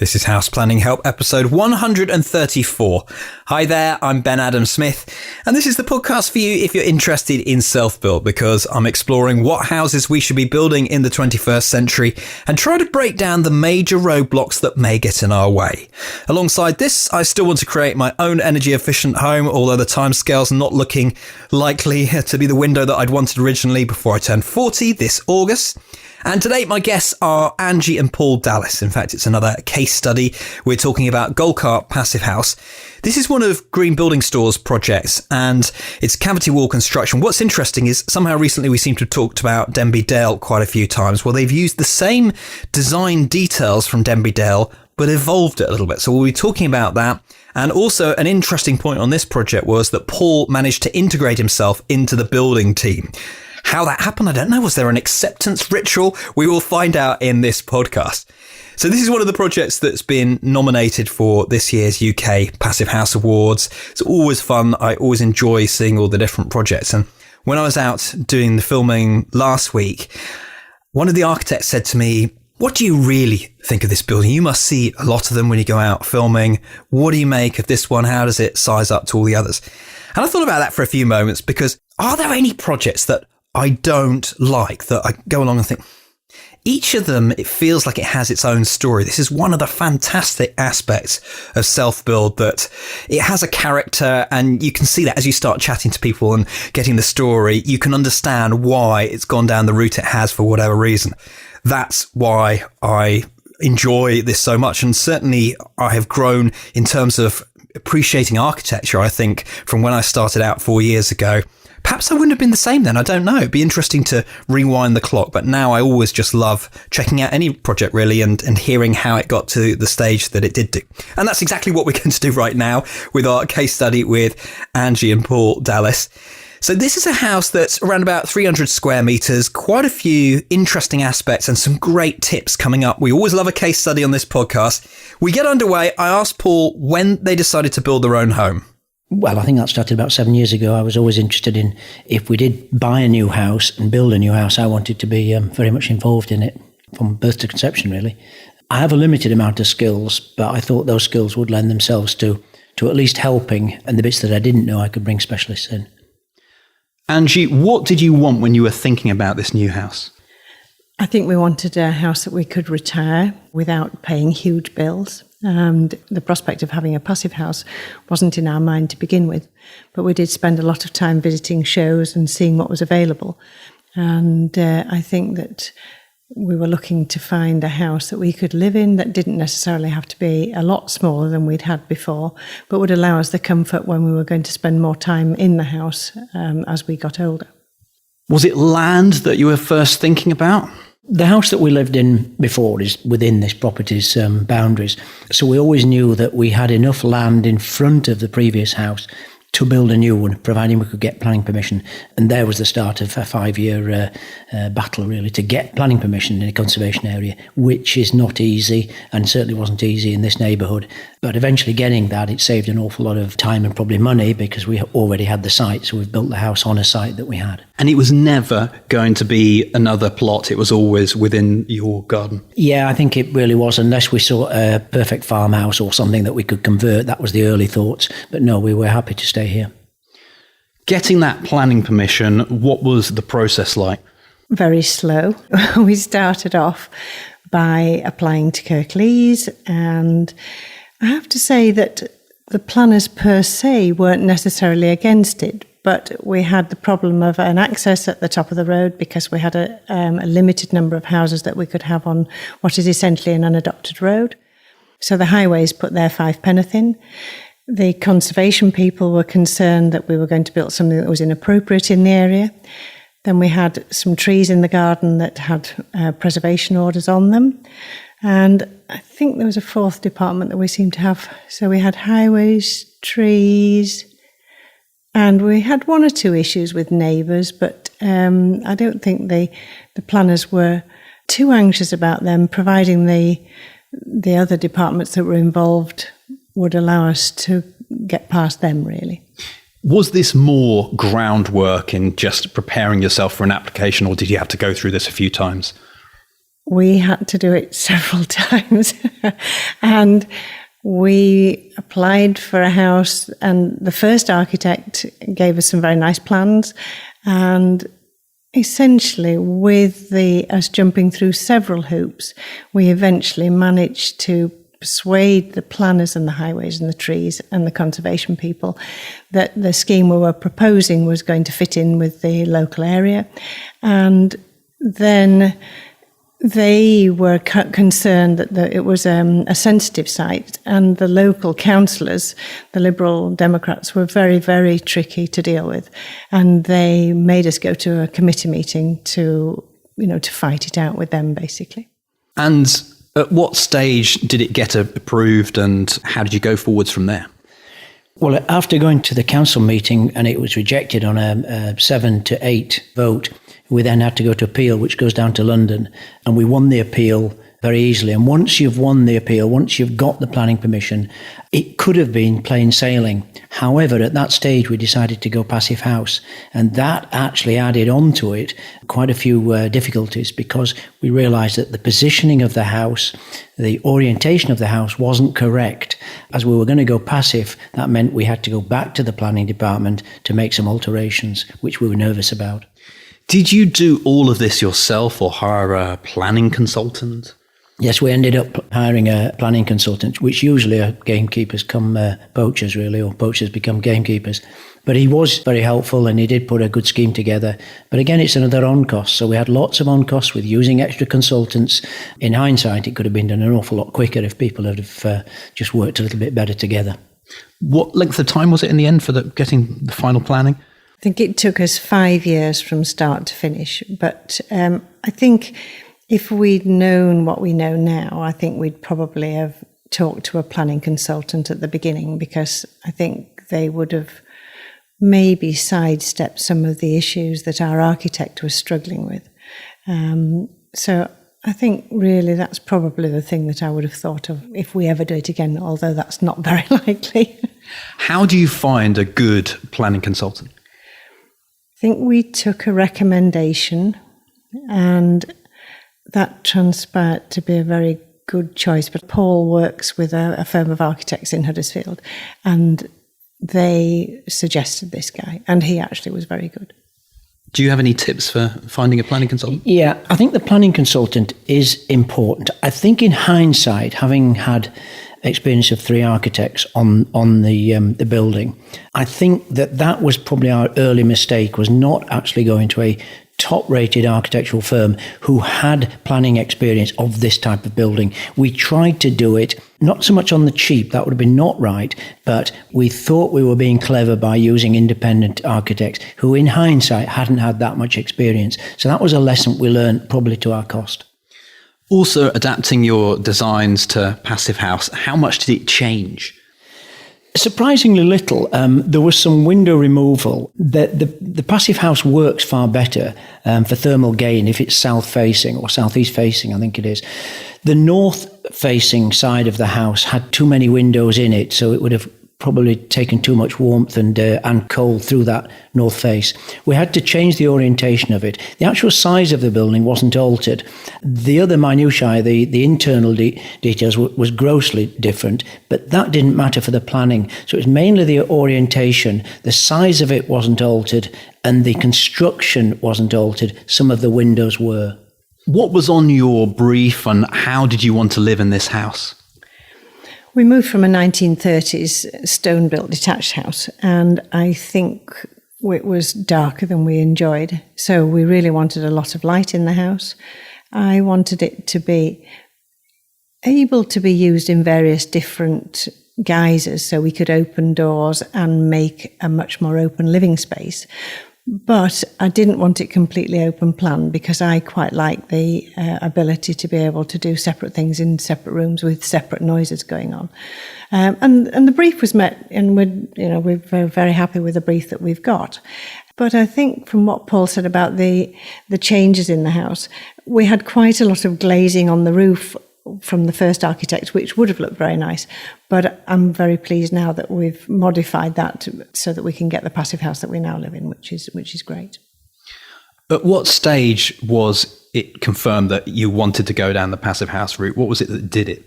This is House Planning Help, episode 134. Hi there, I'm Ben Adam Smith, and this is the podcast for you if you're interested in self-build, because I'm exploring what houses we should be building in the 21st century and try to break down the major roadblocks that may get in our way. Alongside this, I still want to create my own energy-efficient home, although the timescale's not looking likely to be the window that I'd wanted originally before I turned 40 this August. And today my guests are Angie and Paul Dallas. In fact, it's another case study. We're talking about Goldcart Passivhaus. This is one of Green Building Store's projects, and it's cavity wall construction. What's interesting is somehow recently we seem to have talked about Denby Dale quite a few times. Well, they've used the same design details from Denby Dale, but evolved it a little bit. So we'll be talking about that. And also an interesting point on this project was that Paul managed to integrate himself into the building team. How that happened, I don't know. Was there an acceptance ritual? We will find out in this podcast. So this is one of the projects that's been nominated for this year's UK Passivhaus Awards. It's always fun. I always enjoy seeing all the different projects. And when I was out doing the filming last week, one of the architects said to me, "What do you really think of this building? You must see a lot of them when you go out filming. What do you make of this one? How does it size up to all the others?" And I thought about that for a few moments, because are there any projects that I don't like, that I go along and think, each of them, it feels like it has its own story. This is one of the fantastic aspects of self-build, that it has a character, and you can see that as you start chatting to people and getting the story, you can understand why it's gone down the route it has for whatever reason. That's why I enjoy this so much. And certainly I have grown in terms of appreciating architecture, I think, from when I started out 4 years ago. Perhaps I wouldn't have been the same then. I don't know. It'd be interesting to rewind the clock. But now I always just love checking out any project, really, and hearing how it got to the stage that it did do. And that's exactly what we're going to do right now with our case study with Angie and Paul Dallas. So this is a house that's around about 300 square meters, quite a few interesting aspects and some great tips coming up. We always love a case study on this podcast. We get underway. I asked Paul when they decided to build their own home. Well, I think that started about 7 years ago. I was always interested in, if we did buy a new house and build a new house, I wanted to be very much involved in it from birth to conception, really. I have a limited amount of skills, but I thought those skills would lend themselves to at least helping, and the bits that I didn't know, I could bring specialists in. Angie, what did you want when you were thinking about this new house? I think we wanted a house that we could retire without paying huge bills. And the prospect of having a passive house wasn't in our mind to begin with. But we did spend a lot of time visiting shows and seeing what was available. And I think that we were looking to find a house that we could live in that didn't necessarily have to be a lot smaller than we'd had before, but would allow us the comfort when we were going to spend more time in the house as we got older. Was it land that you were first thinking about? The house that we lived in before is within this property's boundaries. So we always knew that we had enough land in front of the previous house to build a new one, providing we could get planning permission. And there was the start of a 5-year battle, really, to get planning permission in a conservation area, which is not easy, and certainly wasn't easy in this neighbourhood. But eventually getting that, it saved an awful lot of time and probably money, because we already had the site, so we've built the house on a site that we had. And it was never going to be another plot. It was always within your garden. Yeah, I think it really was, unless we saw a perfect farmhouse or something that we could convert. That was the early thoughts. But no, we were happy to stay here. Getting that planning permission, what was the process like? Very slow. We started off by applying to Kirklees, and I have to say that the planners per se weren't necessarily against it, but we had the problem of an access at the top of the road, because we had a limited number of houses that we could have on what is essentially an unadopted road. So the highways put their 5 in. The conservation people were concerned that we were going to build something that was inappropriate in the area. Then we had some trees in the garden that had preservation orders on them. And I think there was a fourth department that we seemed to have. So we had highways, trees, and we had 1 or 2 issues with neighbours, but I don't think the planners were too anxious about them, providing the other departments that were involved would allow us to get past them, really. Was this more groundwork in just preparing yourself for an application, or did you have to go through this a few times? we had to do it several times. And we applied for a house, and the first architect gave us some very nice plans. And essentially, with us jumping through several hoops, we eventually managed to persuade the planners and the highways and the trees and the conservation people that the scheme we were proposing was going to fit in with the local area. And then they were concerned that it was a sensitive site, and the local councillors, the Liberal Democrats, were very, very tricky to deal with. And they made us go to a committee meeting to fight it out with them, basically. And at what stage did it get approved, and how did you go forwards from there? Well, after going to the council meeting and it was rejected on a 7-8 vote, we then had to go to appeal, which goes down to London, and we won the appeal very easily. And once you've won the appeal, once you've got the planning permission, it could have been plain sailing. However, at that stage, we decided to go passive house, and that actually added on to it quite a few difficulties, because we realised that the positioning of the house, the orientation of the house wasn't correct. As we were going to go passive, that meant we had to go back to the planning department to make some alterations, which we were nervous about. Did you do all of this yourself or hire a planning consultant? Yes, we ended up hiring a planning consultant, which usually are gamekeepers come poachers, really, or poachers become gamekeepers. But he was very helpful, and he did put a good scheme together. But again, it's another on-cost. So we had lots of on-costs with using extra consultants. In hindsight, it could have been done an awful lot quicker if people had just worked a little bit better together. What length of time was it in the end for getting the final planning? I think it took us 5 years from start to finish. But I think if we'd known what we know now, I think we'd probably have talked to a planning consultant at the beginning, because I think they would have maybe sidestepped some of the issues that our architect was struggling with. So I think really that's probably the thing that I would have thought of if we ever do it again, although that's not very likely. How do you find a good planning consultant? I think we took a recommendation, and that transpired to be a very good choice. But Paul works with a firm of architects in Huddersfield, and they suggested this guy, and he actually was very good. Do you have any tips for finding a planning consultant? Yeah, I think the planning consultant is important. I think in hindsight, having had experience of 3 architects on the building, I think that was probably our early mistake, was not actually going to a top-rated architectural firm who had planning experience of this type of building. We tried to do it not so much on the cheap, that would have been not right, but we thought we were being clever by using independent architects who in hindsight hadn't had that much experience. So that was a lesson we learned, probably to our cost. Also, adapting your designs to Passive House, how much did it change? Surprisingly little. There was some window removal. The Passive House works far better for thermal gain if it's south-facing or southeast-facing, I think it is. The north-facing side of the house had too many windows in it, so it would have probably taken too much warmth and cold through that north face. We had to change the orientation of it. The actual size of the building wasn't altered. The other minutiae, the internal details was grossly different, but that didn't matter for the planning. So it was mainly the orientation. The size of it wasn't altered, and the construction wasn't altered. Some of the windows were. What was on your brief, and how did you want to live in this house? We moved from a 1930s stone-built detached house, and I think it was darker than we enjoyed. So we really wanted a lot of light in the house. I wanted it to be able to be used in various different guises, so we could open doors and make a much more open living space. But I didn't want it completely open plan, because I quite like the ability to be able to do separate things in separate rooms with separate noises going on. And the brief was met, and we're very, very happy with the brief that we've got. But I think from what Paul said about the changes in the house, we had quite a lot of glazing on the roof from the first architect, which would have looked very nice. But I'm very pleased now that we've modified that so that we can get the passive house that we now live in, which is great. At what stage was it confirmed that you wanted to go down the passive house route? What was it that did it?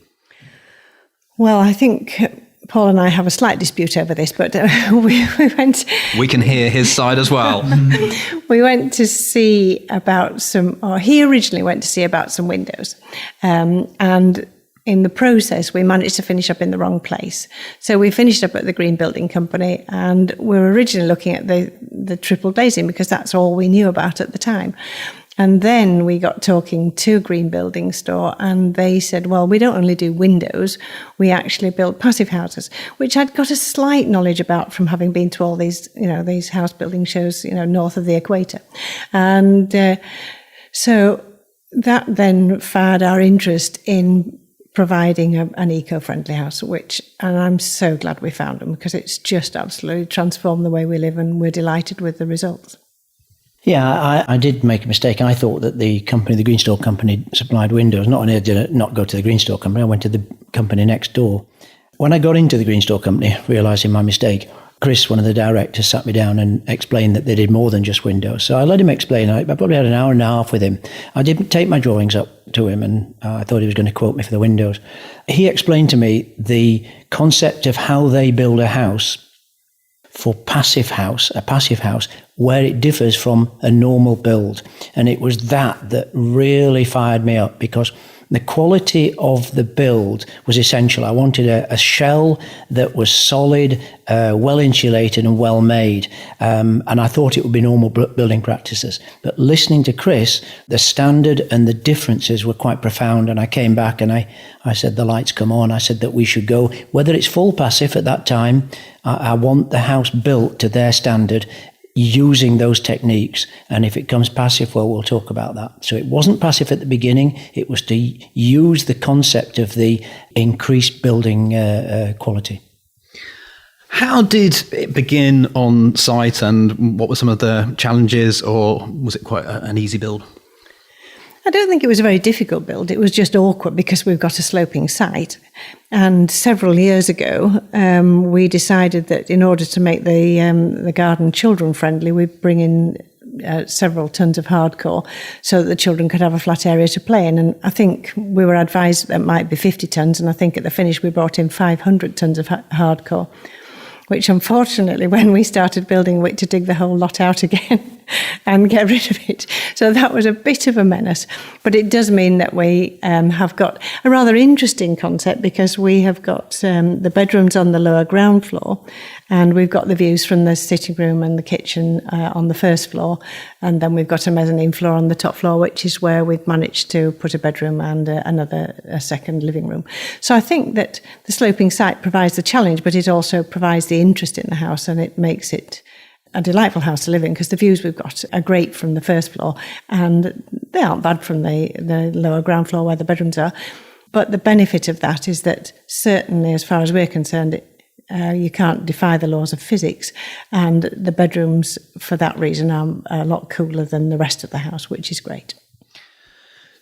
Well, I think Paul and I have a slight dispute over this, but we went... We can hear his side as well. We went to see about he originally went to see about some windows. And in the process, we managed to finish up in the wrong place. So we finished up at the Green Building Company, and we were originally looking at the triple glazing because that's all we knew about at the time. And then we got talking to a green building store, and they said, well, we don't only do windows, we actually build passive houses, which I'd got a slight knowledge about from having been to all these, these house building shows, north of the equator. And so that then fired our interest in providing an eco-friendly house, and I'm so glad we found them because it's just absolutely transformed the way we live, and we're delighted with the results. Yeah, I did make a mistake. I thought that the Green Store Company, supplied windows. Not only did I not go to the Green Store Company, I went to the company next door. When I got into the Green Store Company, realising my mistake, Chris, one of the directors, sat me down and explained that they did more than just windows. So I let him explain. I probably had an hour and a half with him. I didn't take my drawings up to him, and I thought he was going to quote me for the windows. He explained to me the concept of how they build a house for a passive house, where it differs from a normal build. And it was that really fired me up, because the quality of the build was essential. I wanted a shell that was solid, well insulated and well made. And I thought it would be normal building practices. But listening to Chris, the standard and the differences were quite profound. And I came back and I said, the lights come on. I said that we should go, whether it's full passive at that time, I want the house built to their standard, using those techniques. And if it comes passive, well, we'll talk about that. So it wasn't passive at the beginning. It was to use the concept of the increased building quality. How did it begin on site, and what were some of the challenges, or was it quite an easy build? I don't think it was a very difficult build. It was just awkward because we've got a sloping site. And several years ago, we decided that in order to make the garden children friendly, we'd bring in several tons of hardcore so that the children could have a flat area to play in. And I think we were advised that it might be 50 tons. And I think at the finish, we brought in 500 tons of hardcore, which unfortunately, when we started building, we had to dig the whole lot out again and get rid of it. So that was a bit of a menace. But it does mean that we have got a rather interesting concept, because we have got the bedrooms on the lower ground floor, and we've got the views from the sitting room and the kitchen on the first floor. And then we've got a mezzanine floor on the top floor, which is where we've managed to put a bedroom and a second living room. So I think that the sloping site provides the challenge, but it also provides the interest in the house, and it makes it a delightful house to live in, because the views we've got are great from the first floor, and they aren't bad from the lower ground floor where the bedrooms are. But the benefit of that is that certainly, as far as we're concerned, you can't defy the laws of physics, and the bedrooms, for that reason, are a lot cooler than the rest of the house, which is great.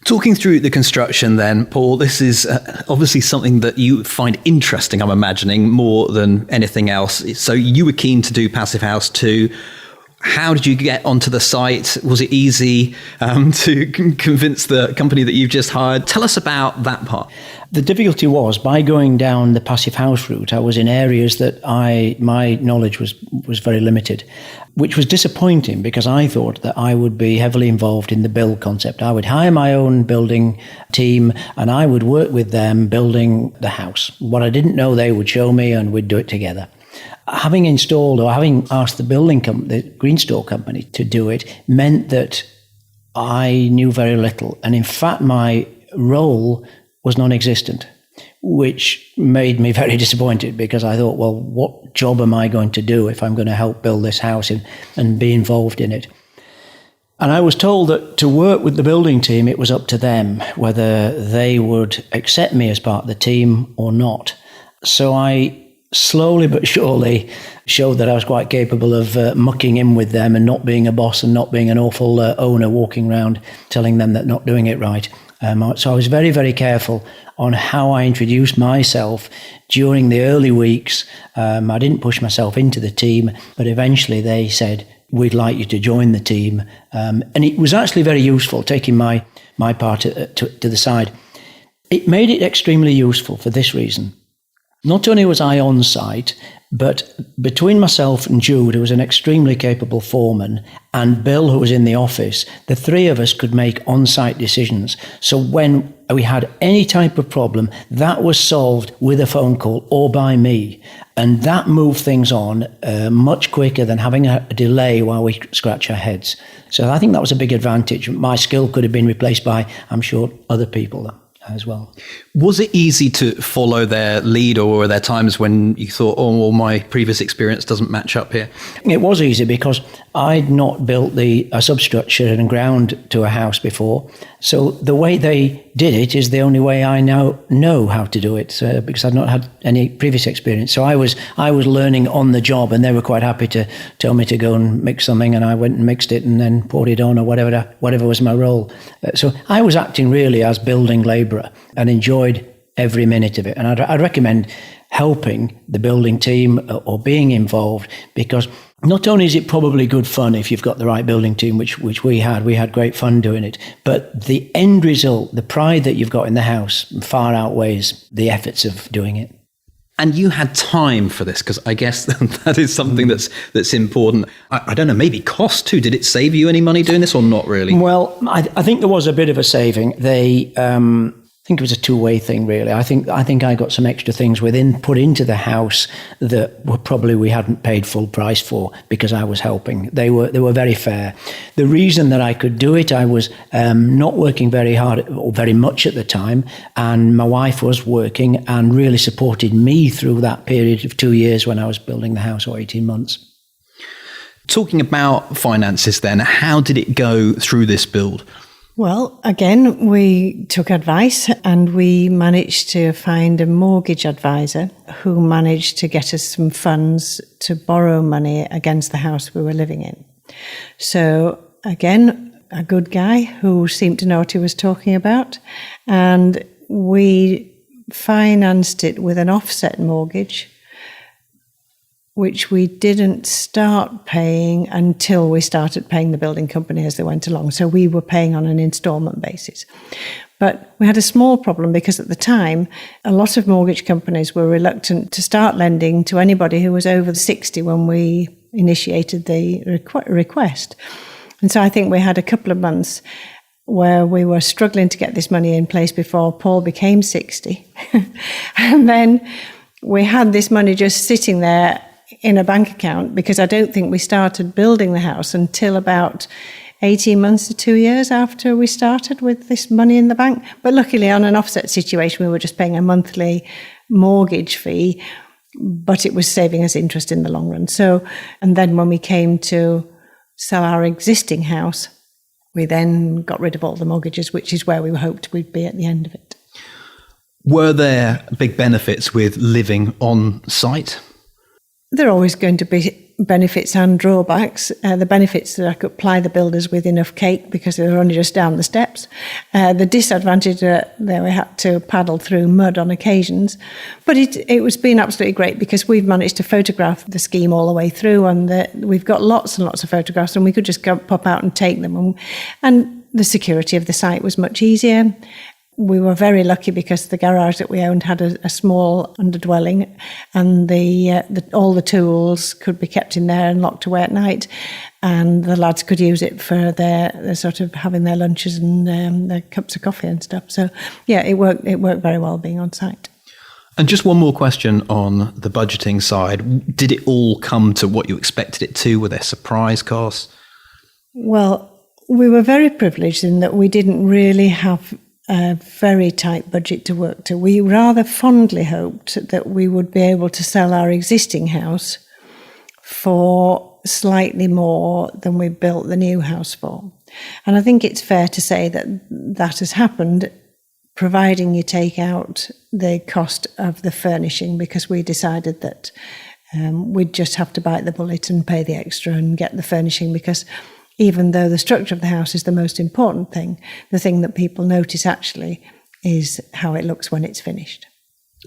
Talking through the construction then, Paul, this is obviously something that you find interesting, I'm imagining, more than anything else. So you were keen to do Passive House too. How did you get onto the site? Was it easy to convince the company that you've just hired? Tell us about that part. The difficulty was, by going down the passive house route, I was in areas that my knowledge was very limited, which was disappointing, because I thought that I would be heavily involved in the build concept. I would hire my own building team, and I would work with them building the house. What I didn't know, they would show me, and we'd do it together. Having installed, or having asked the Green Store Company to do it, meant that I knew very little. And in fact, my role was non-existent, which made me very disappointed, because I thought, well, what job am I going to do if I'm going to help build this house and be involved in it? And I was told that to work with the building team, it was up to them whether they would accept me as part of the team or not. So I slowly but surely showed that I was quite capable of mucking in with them and not being a boss and not being an awful owner walking around telling them that not doing it right. So I was very, very careful on how I introduced myself during the early weeks. I didn't push myself into the team, but eventually they said, we'd like you to join the team. And it was actually very useful, taking my part to the side. It made it extremely useful for this reason. Not only was I on site, but between myself and Jude, who was an extremely capable foreman, and Bill, who was in the office, the three of us could make on-site decisions. So when we had any type of problem, that was solved with a phone call or by me. And that moved things on much quicker than having a delay while we scratch our heads. So I think that was a big advantage. My skill could have been replaced by, I'm sure, other people as well. Was it easy to follow their lead, or were there times when you thought, oh, well, my previous experience doesn't match up here? It was easy because I'd not built a substructure and ground to a house before. So the way they did it is the only way I now know how to do it, because I'd not had any previous experience. So I was learning on the job, and they were quite happy to tell me to go and mix something, and I went and mixed it and then poured it on, or whatever was my role. So I was acting really as building labourer and enjoyed every minute of it. And I'd recommend helping the building team or being involved, because not only is it probably good fun if you've got the right building team, which we had great fun doing it, but the end result, the pride that you've got in the house, far outweighs the efforts of doing it. And you had time for this, because I guess that is something that's important. I don't know, maybe cost too. Did it save you any money doing this or not really? Well, I think there was a bit of a saving. I think it was a two-way thing, really. I think I got some extra things put into the house that we hadn't paid full price for, because I was helping. They were very fair. The reason that I could do it, I was not working very hard or very much at the time, and my wife was working and really supported me through that period of 2 years when I was building the house, or 18 months. Talking about finances then, how did it go through this build? Well, again, we took advice, and we managed to find a mortgage advisor who managed to get us some funds to borrow money against the house we were living in. So again, a good guy who seemed to know what he was talking about, and we financed it with an offset mortgage, which we didn't start paying until we started paying the building company as they went along. So we were paying on an instalment basis. But we had a small problem, because at the time, a lot of mortgage companies were reluctant to start lending to anybody who was over 60 when we initiated the request. And so I think we had a couple of months where we were struggling to get this money in place before Paul became 60. And then we had this money just sitting there in a bank account, because I don't think we started building the house until about 18 months to 2 years after we started with this money in the bank. But luckily, on an offset situation, we were just paying a monthly mortgage fee, but it was saving us interest in the long run. So, and then when we came to sell our existing house, we then got rid of all the mortgages, which is where we hoped we'd be at the end of it. Were there big benefits with living on site? There are always going to be benefits and drawbacks. The benefits that I could ply the builders with enough cake, because they were only just down the steps. The disadvantage that we had to paddle through mud on occasions. But it was been absolutely great, because we've managed to photograph the scheme all the way through, and we've got lots and lots of photographs, and we could just pop out and take them. And the security of the site was much easier. We were very lucky, because the garage that we owned had a small underdwelling, and all the tools could be kept in there and locked away at night, and the lads could use it for their sort of having their lunches and their cups of coffee and stuff. So yeah, it worked very well being on site. And just one more question on the budgeting side. Did it all come to what you expected it to? Were there surprise costs? Well, we were very privileged in that we didn't really have a very tight budget to work to. We rather fondly hoped that we would be able to sell our existing house for slightly more than we built the new house for. And I think it's fair to say that that has happened, providing you take out the cost of the furnishing, because we decided that we'd just have to bite the bullet and pay the extra and get the furnishing, because even though the structure of the house is the most important thing, the thing that people notice actually is how it looks when it's finished.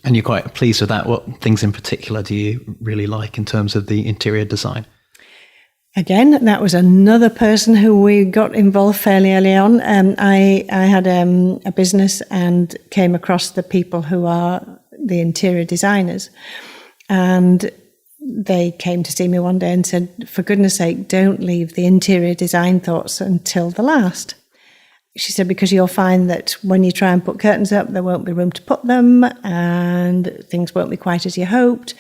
And you're quite pleased with that. What things in particular do you really like in terms of the interior design? Again, that was another person who we got involved fairly early on. I had a business and came across the people who are the interior designers. And they came to see me one day and said, for goodness sake, don't leave the interior design thoughts until the last. She said, because you'll find that when you try and put curtains up, there won't be room to put them and things won't be quite as you hoped.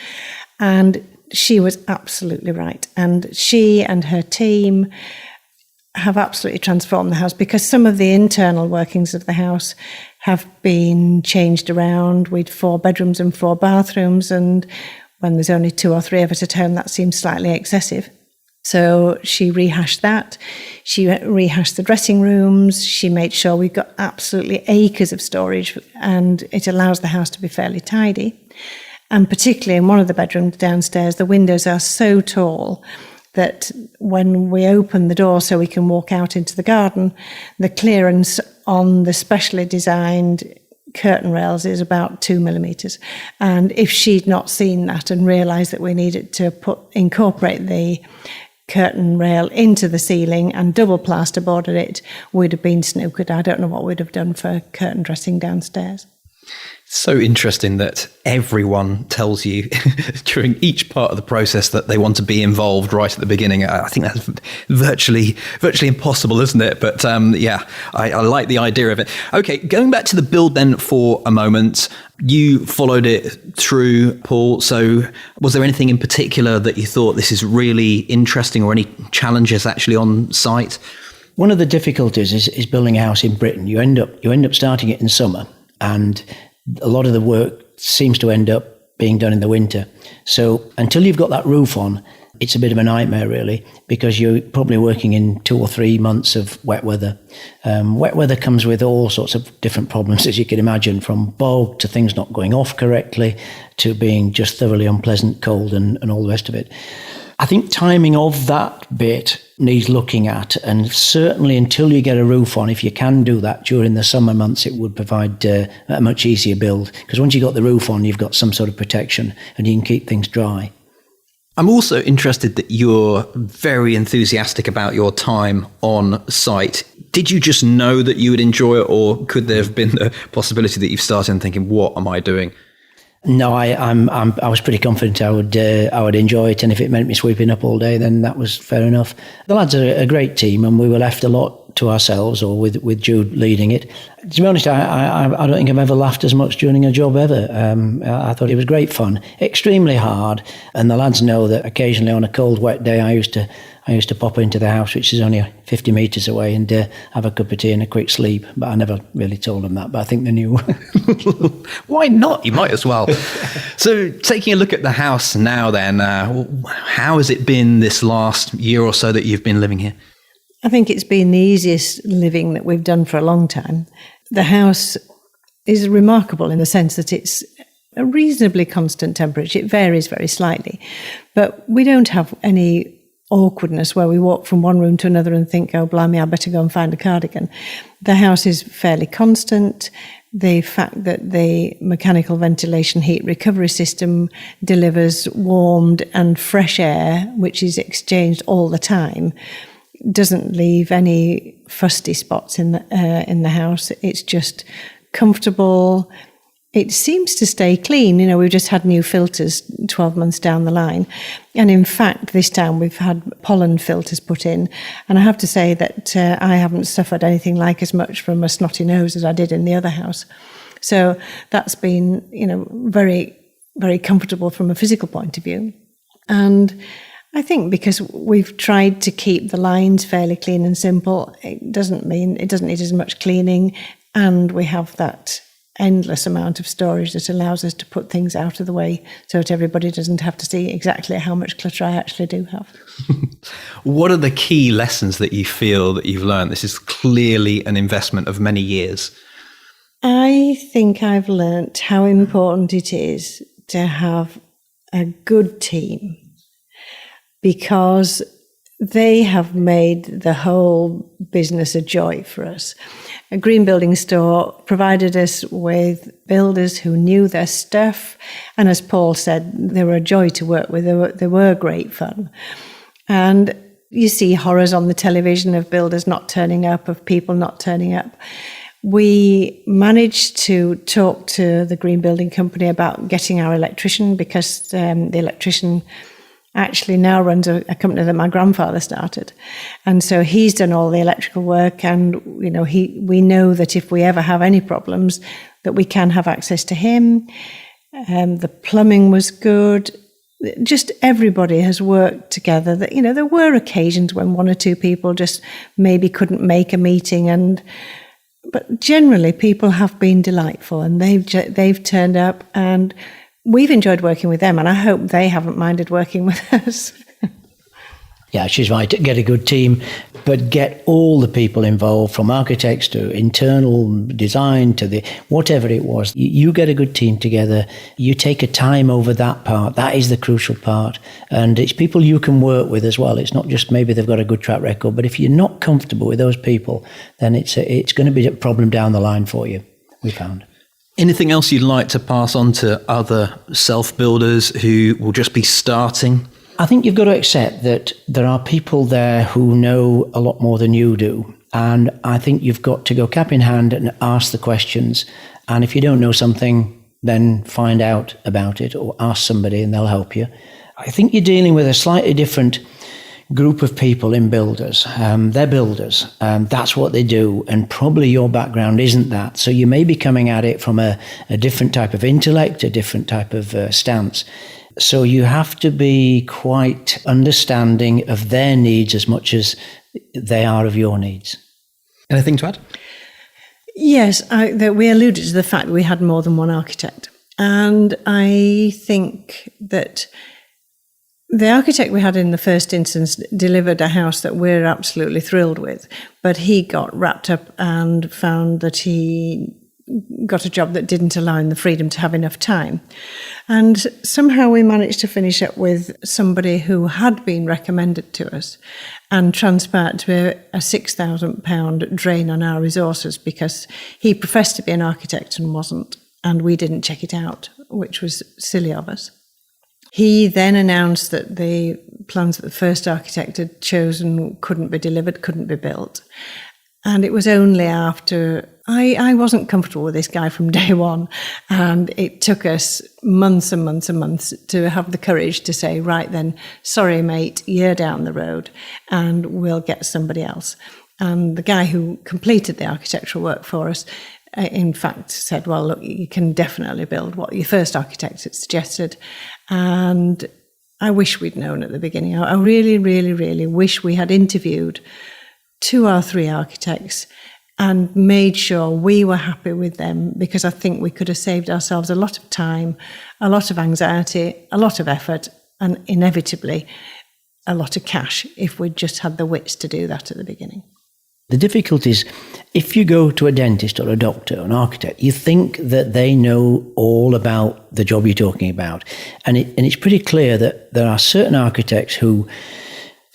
And she was absolutely right. And she and her team have absolutely transformed the house, because some of the internal workings of the house have been changed around. We'd 4 bedrooms and 4 bathrooms, and when there's only 2 or 3 of us at home, that seems slightly excessive. So she rehashed that. She rehashed the dressing rooms. She made sure we've got absolutely acres of storage, and it allows the house to be fairly tidy. And particularly in one of the bedrooms downstairs, the windows are so tall that when we open the door so we can walk out into the garden, the clearance on the specially designed curtain rails is about 2 millimetres. And if she'd not seen that and realised that we needed to incorporate the curtain rail into the ceiling and double plasterboarded it, we'd have been snookered. I don't know what we'd have done for curtain dressing downstairs. So interesting that everyone tells you during each part of the process that they want to be involved right at the beginning. I think that's virtually impossible, isn't it? But I like the idea of it. Okay, going back to the build then for a moment, you followed it through, Paul. So was there anything in particular that you thought this is really interesting, or any challenges actually on site? One of the difficulties is building a house in Britain. You end up starting it in summer, and a lot of the work seems to end up being done in the winter. So until you've got that roof on, it's a bit of a nightmare, really, because you're probably working in 2 or 3 months of wet weather. Wet weather comes with all sorts of different problems, as you can imagine, from bog to things not going off correctly to being just thoroughly unpleasant cold and all the rest of it. I think timing of that bit needs looking at, and certainly until you get a roof on, if you can do that during the summer months, it would provide a much easier build, because once you've got the roof on, you've got some sort of protection and you can keep things dry. I'm also interested that you're very enthusiastic about your time on site. Did you just know that you would enjoy it, or could there have been the possibility that you've started and thinking, what am I doing? No, I was pretty confident I would enjoy it, and if it meant me sweeping up all day, then that was fair enough. The lads are a great team, and we were left a lot to ourselves, or with Jude leading it. To be honest, I don't think I've ever laughed as much during a job ever. I thought it was great fun, extremely hard, and the lads know that occasionally on a cold, wet day, I used to pop into the house, which is only 50 metres away, and have a cup of tea and a quick sleep. But I never really told them that, but I think they knew. Why not? You might as well. So taking a look at the house now then, how has it been this last year or so that you've been living here? I think it's been the easiest living that we've done for a long time. The house is remarkable in the sense that it's a reasonably constant temperature. It varies very slightly, but we don't have any awkwardness where we walk from one room to another and think, oh, blimey, I better go and find a cardigan. The house is fairly constant. The fact that the mechanical ventilation heat recovery system delivers warmed and fresh air, which is exchanged all the time, doesn't leave any fusty spots in the house. It's just comfortable. It seems to stay clean. You know, we've just had new filters 12 months down the line. And in fact, this time we've had pollen filters put in. And I have to say that I haven't suffered anything like as much from a snotty nose as I did in the other house. So that's been, very, very comfortable from a physical point of view. And I think because we've tried to keep the lines fairly clean and simple, it doesn't need as much cleaning. And we have that endless amount of storage that allows us to put things out of the way so that everybody doesn't have to see exactly how much clutter I actually do have. What are the key lessons that you feel that you've learned? This is clearly an investment of many years. I think I've learnt how important it is to have a good team, because they have made the whole business a joy for us. A green building store provided us with builders who knew their stuff, and as Paul said, they were a joy to work with. They were great fun. And you see horrors on the television of builders not turning up, of people not turning up. We managed to talk to the green building company about getting our electrician, because the electrician actually now runs a company that my grandfather started. And so he's done all the electrical work, and we know that if we ever have any problems, that we can have access to him. The plumbing was good. Just everybody has worked together. That there were occasions when one or two people just maybe couldn't make a meeting, but generally people have been delightful, and they've turned up, and we've enjoyed working with them, and I hope they haven't minded working with us. Yeah, she's right. Get a good team, but get all the people involved, from architects to internal design to whatever it was. You get a good team together. You take a time over that part. That is the crucial part. And it's people you can work with as well. It's not just maybe they've got a good track record, but if you're not comfortable with those people, then it's going to be a problem down the line for you, we found. Anything else you'd like to pass on to other self-builders who will just be starting? I think you've got to accept that there are people there who know a lot more than you do. And I think you've got to go cap in hand and ask the questions. And if you don't know something, then find out about it or ask somebody and they'll help you. I think you're dealing with a slightly different group of people in builders. They're builders. That's what they do. And probably your background isn't that. So you may be coming at it from a different type of intellect, a different type of stance. So you have to be quite understanding of their needs as much as they are of your needs. Anything to add? Yes, we alluded to the fact that we had more than one architect. And I think that the architect we had in the first instance delivered a house that we're absolutely thrilled with, but he got wrapped up and found that he got a job that didn't allow him the freedom to have enough time. And somehow we managed to finish up with somebody who had been recommended to us and transpired to be a £6,000 drain on our resources, because he professed to be an architect and wasn't, and we didn't check it out, which was silly of us. He then announced that the plans that the first architect had chosen couldn't be delivered, couldn't be built. And it was only after I wasn't comfortable with this guy from day one. And it took us months and months and months to have the courage to say, right then, sorry, mate, you're down the road and we'll get somebody else. And the guy who completed the architectural work for us, in fact, said, well, look, you can definitely build what your first architect had suggested. And I wish we'd known at the beginning. I really, really, really wish we had interviewed 2 or 3 architects and made sure we were happy with them, because I think we could have saved ourselves a lot of time, a lot of anxiety, a lot of effort, and inevitably a lot of cash if we'd just had the wits to do that at the beginning. The difficulty is, if you go to a dentist or a doctor or an architect, you think that they know all about the job you're talking about. And it's pretty clear that there are certain architects who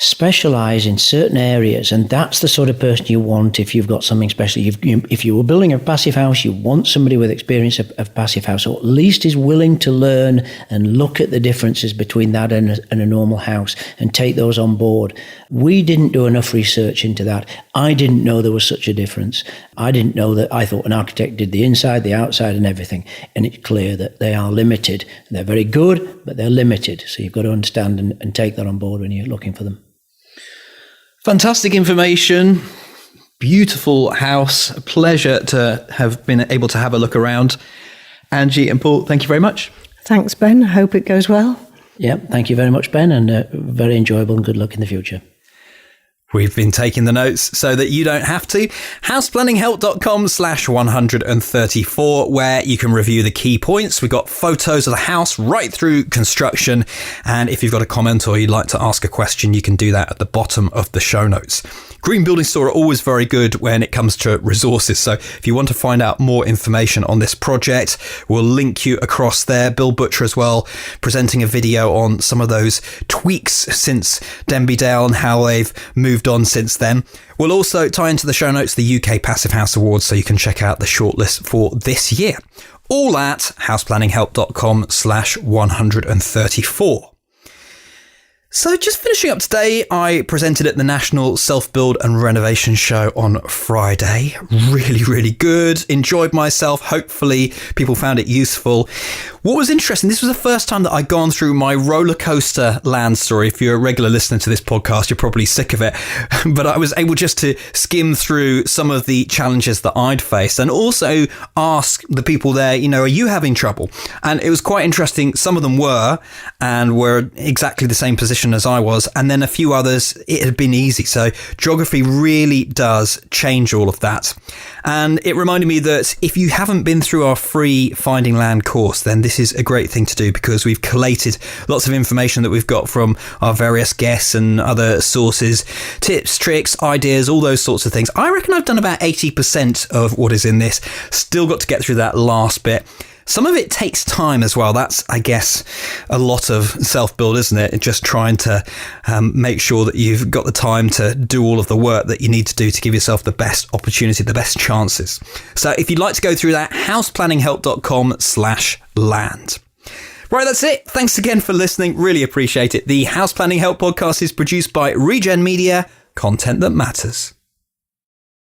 specialize in certain areas, and that's the sort of person you want if you've got something special. If you were building a passive house, you want somebody with experience of passive house, or at least is willing to learn and look at the differences between that and a normal house and take those on board. We didn't do enough research into that. I didn't know there was such a difference. I didn't know that. I thought an architect did the inside, the outside and everything, and it's clear that they are limited. They're very good, but they're limited. So you've got to understand and take that on board when you're looking for them. Fantastic information, beautiful house, a pleasure to have been able to have a look around. Angie and Paul, thank you very much. Thanks, Ben. I hope it goes well. Yeah, thank you very much, Ben, and very enjoyable and good luck in the future. We've been taking the notes so that you don't have to. houseplanninghelp.com/134, where you can review the key points. We've got photos of the house right through construction. And if you've got a comment or you'd like to ask a question, you can do that at the bottom of the show notes. Green Building Store are always very good when it comes to resources. So if you want to find out more information on this project, we'll link you across there. Bill Butcher as well, presenting a video on some of those tweaks since Denby Dale and how they've moved on since then. We'll also tie into the show notes the UK Passive House Awards, so you can check out the shortlist for this year. All at houseplanninghelp.com/134. So just finishing up today, I presented at the National Self-Build and Renovation Show on Friday. Really, really good. Enjoyed myself. Hopefully people found it useful. What was interesting, this was the first time that I'd gone through my roller coaster land story. If you're a regular listener to this podcast, you're probably sick of it. But I was able just to skim through some of the challenges that I'd faced and also ask the people there, are you having trouble? And it was quite interesting. Some of them were exactly the same position as I was. And then a few others, it had been easy. So geography really does change all of that. And it reminded me that if you haven't been through our free Finding Land course, then this is a great thing to do because we've collated lots of information that we've got from our various guests and other sources, tips, tricks, ideas, all those sorts of things. I reckon I've done about 80% of what is in this. Still got to get through that last bit. Some of it takes time as well. That's, I guess, a lot of self-build, isn't it? Just trying to make sure that you've got the time to do all of the work that you need to do to give yourself the best opportunity, the best chances. So if you'd like to go through that, houseplanninghelp.com/land. Right, that's it. Thanks again for listening. Really appreciate it. The House Planning Help podcast is produced by Regen Media, content that matters.